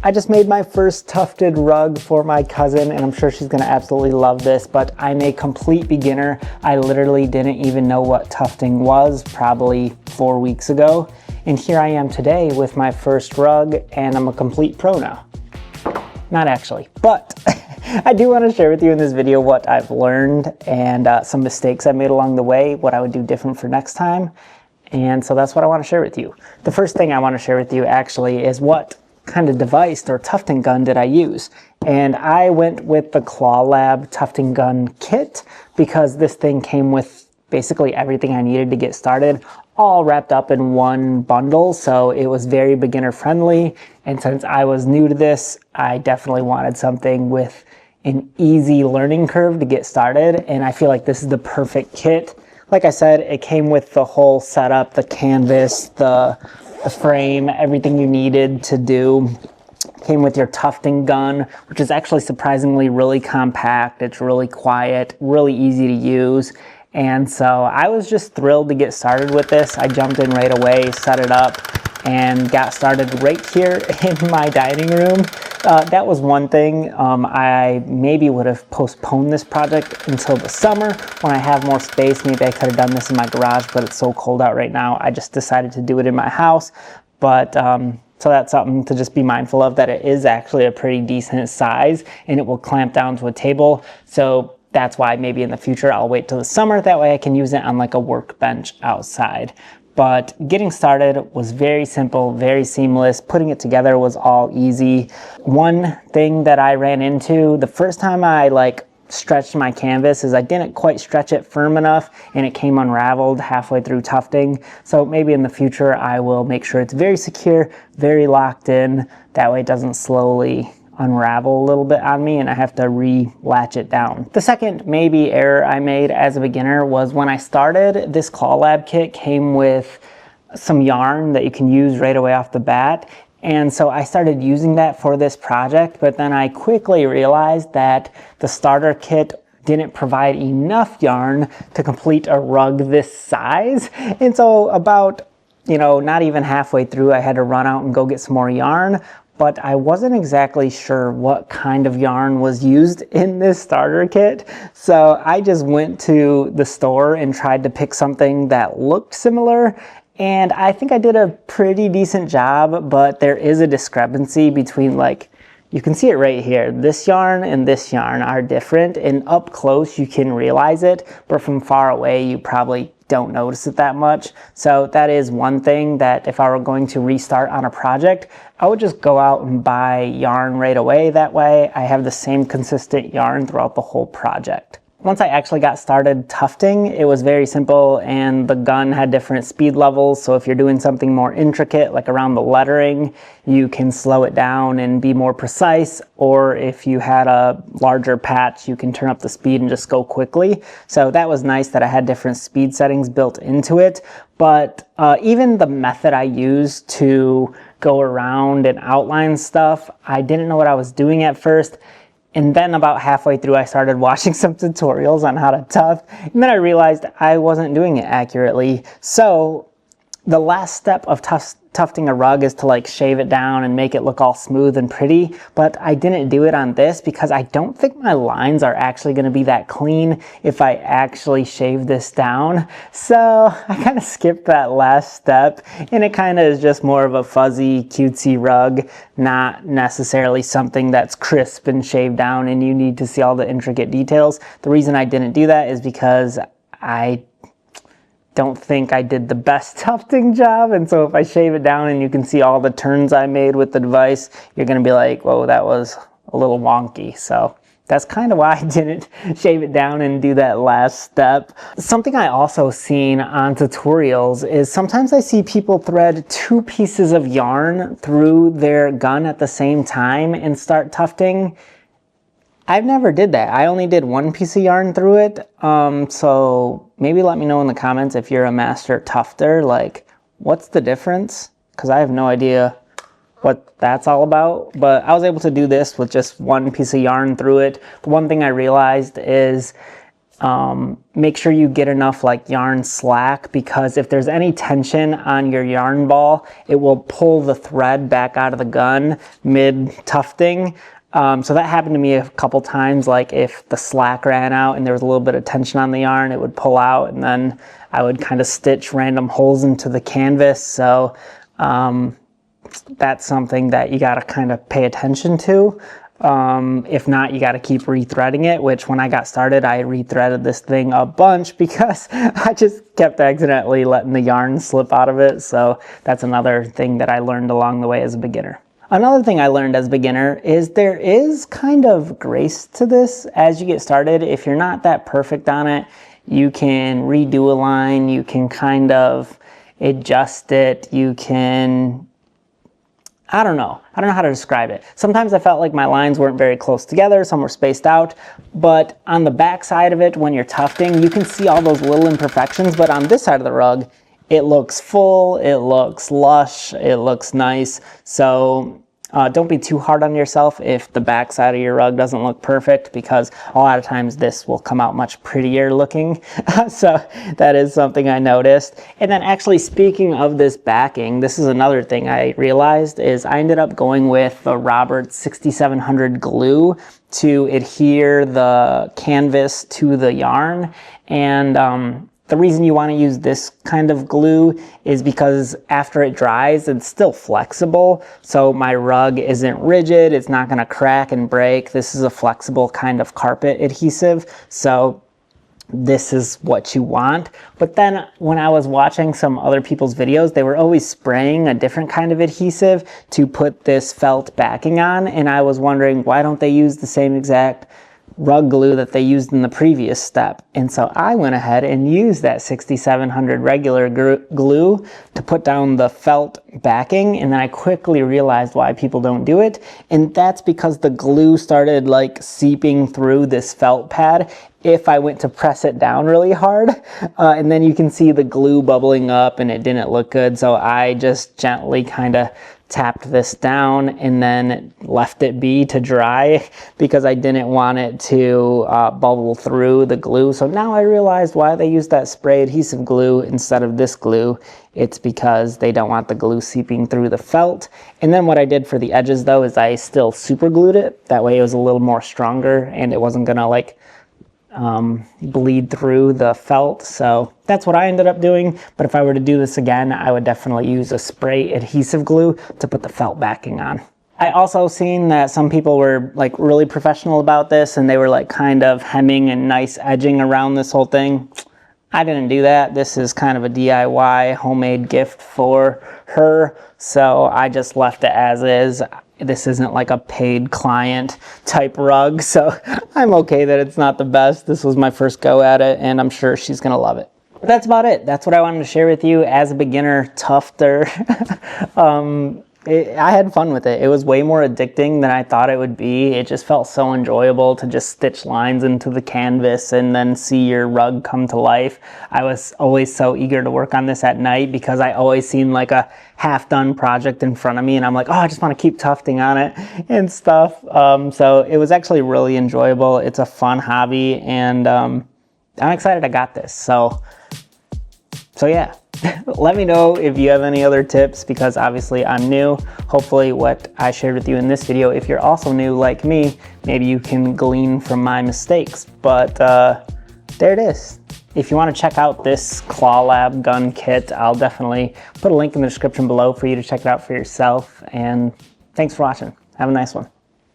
I just made my first tufted rug for my cousin, and I'm sure she's gonna absolutely love this, but I'm a complete beginner. I literally didn't even know what tufting was probably 4 weeks ago. And here I am today with my first rug, and I'm a complete pro now. Not actually, but I do want to share with you in this video what I've learned and some mistakes I made along the way, what I would do different for next time. And so that's what I want to share with you. The first thing I want to share with you actually is what kind of device or tufting gun did I use. And I went with the Clawlab Tufting Rug Kit because this thing came with basically everything I needed to get started, all wrapped up in one bundle, so it was very beginner friendly. And since I was new to this, I definitely wanted something with an easy learning curve to get started, and I feel like this is the perfect kit. Like I said, it came with the whole setup, the canvas, the frame, everything you needed to do. Came with your tufting gun, which is actually surprisingly really compact. It's really quiet, really easy to use. And so I was just thrilled to get started with this. I jumped in right away, set it up, and got started right here in my dining room. That was one thing. I maybe would have postponed this project until the summer when I have more space. Maybe I could have done this in my garage, but it's so cold out right now. I just decided to do it in my house. But so that's something to just be mindful of, that it is actually a pretty decent size and it will clamp down to a table. So that's why maybe in the future I'll wait till the summer. That way I can use it on like a workbench outside. But getting started was very simple, very seamless. Putting it together was all easy. One thing that I ran into the first time I stretched my canvas is I didn't quite stretch it firm enough and it came unraveled halfway through tufting. So maybe in the future I will make sure it's very secure, very locked in. That way it doesn't slowly unravel a little bit on me and I have to re-latch it down. The second maybe error I made as a beginner was when I started, this Clawlab kit came with some yarn that you can use right away off the bat. And so I started using that for this project, but then I quickly realized that the starter kit didn't provide enough yarn to complete a rug this size. And so about, not even halfway through, I had to run out and go get some more yarn. But I wasn't exactly sure what kind of yarn was used in this starter kit. So I just went to the store and tried to pick something that looked similar. And I think I did a pretty decent job, but there is a discrepancy between you can see it right here. This yarn and this yarn are different, and up close you can realize it, but from far away you probably don't notice it that much. So that is one thing that if I were going to restart on a project, I would just go out and buy yarn right away. That way I have the same consistent yarn throughout the whole project. Once I actually got started tufting, it was very simple, and the gun had different speed levels. So if you're doing something more intricate, like around the lettering, you can slow it down and be more precise. Or if you had a larger patch, you can turn up the speed and just go quickly. So that was nice that I had different speed settings built into it. But even the method I used to go around and outline stuff, I didn't know what I was doing at first. And then about halfway through, I started watching some tutorials on how to tuft, and then I realized I wasn't doing it accurately. So the last step of tufting a rug is to shave it down and make it look all smooth and pretty, but I didn't do it on this because I don't think my lines are actually going to be that clean if I actually shave this down. So I kind of skipped that last step, and it kind of is just more of a fuzzy, cutesy rug, not necessarily something that's crisp and shaved down and you need to see all the intricate details. The reason I didn't do that is because I don't think I did the best tufting job, and so if I shave it down and you can see all the turns I made with the device, you're going to be like, whoa, that was a little wonky. So that's kind of why I didn't shave it down and do that last step. Something I also seen on tutorials is sometimes I see people thread 2 pieces of yarn through their gun at the same time and start tufting. I've never did that. I only did 1 piece of yarn through it. So maybe let me know in the comments if you're a master tufter, what's the difference? Because I have no idea what that's all about. But I was able to do this with just 1 piece of yarn through it. The one thing I realized is make sure you get enough like yarn slack, because if there's any tension on your yarn ball, it will pull the thread back out of the gun mid tufting. So that happened to me a couple times, like if the slack ran out and there was a little bit of tension on the yarn, it would pull out, and then I would kind of stitch random holes into the canvas. So that's something that you got to kind of pay attention to. If not, you got to keep rethreading it, which when I got started, I rethreaded this thing a bunch because I just kept accidentally letting the yarn slip out of it. So that's another thing that I learned along the way as a beginner. Another thing I learned as a beginner is there is kind of grace to this as you get started. If you're not that perfect on it, you can redo a line, you can kind of adjust it, you can, I don't know how to describe it. Sometimes I felt like my lines weren't very close together, some were spaced out, but on the back side of it, when you're tufting, you can see all those little imperfections, but on this side of the rug, it looks full, it looks lush, it looks nice. So don't be too hard on yourself if the back side of your rug doesn't look perfect, because a lot of times this will come out much prettier looking. So that is something I noticed. And then actually, speaking of this backing, this is another thing I realized is I ended up going with the Roberts 6700 glue to adhere the canvas to the yarn. And the reason you want to use this kind of glue is because after it dries, it's still flexible. So my rug isn't rigid, it's not going to crack and break. This is a flexible kind of carpet adhesive. So this is what you want. But then when I was watching some other people's videos, they were always spraying a different kind of adhesive to put this felt backing on. And I was wondering, why don't they use the same exact rug glue that they used in the previous step? And so I went ahead and used that 6700 regular glue to put down the felt backing, and then I quickly realized why people don't do it, and that's because the glue started like seeping through this felt pad if I went to press it down really hard, and then you can see the glue bubbling up and it didn't look good. So I just gently kind of tapped this down and then left it be to dry because I didn't want it to bubble through the glue. So now I realized why they use that spray adhesive glue instead of this glue. It's because they don't want the glue seeping through the felt. And then what I did for the edges though is I still super glued it. That way it was a little more stronger and it wasn't gonna like bleed through the felt. So that's what I ended up doing. But if I were to do this again, I would definitely use a spray adhesive glue to put the felt backing on. I also seen that some people were like really professional about this and they were like kind of hemming and nice edging around this whole thing. I didn't do that. This is kind of a DIY homemade gift for her. So I just left it as is. This isn't like a paid client type rug, so I'm okay that it's not the best. This was my first go at it, and I'm sure she's gonna love it. But that's about it. That's what I wanted to share with you as a beginner tufter. I had fun with it. It was way more addicting than I thought it would be. It just felt so enjoyable to just stitch lines into the canvas and then see your rug come to life. I was always so eager to work on this at night because I always seen like a half-done project in front of me and I'm like, oh, I just want to keep tufting on it and stuff. So it was actually really enjoyable. It's a fun hobby, and I'm excited I got this. So yeah. Let me know if you have any other tips, because obviously I'm new. Hopefully what I shared with you in this video, if you're also new like me, maybe you can glean from my mistakes. But there it is. If you want to check out this Clawlab gun kit, I'll definitely put a link in the description below for you to check it out for yourself. And thanks for watching. Have a nice one.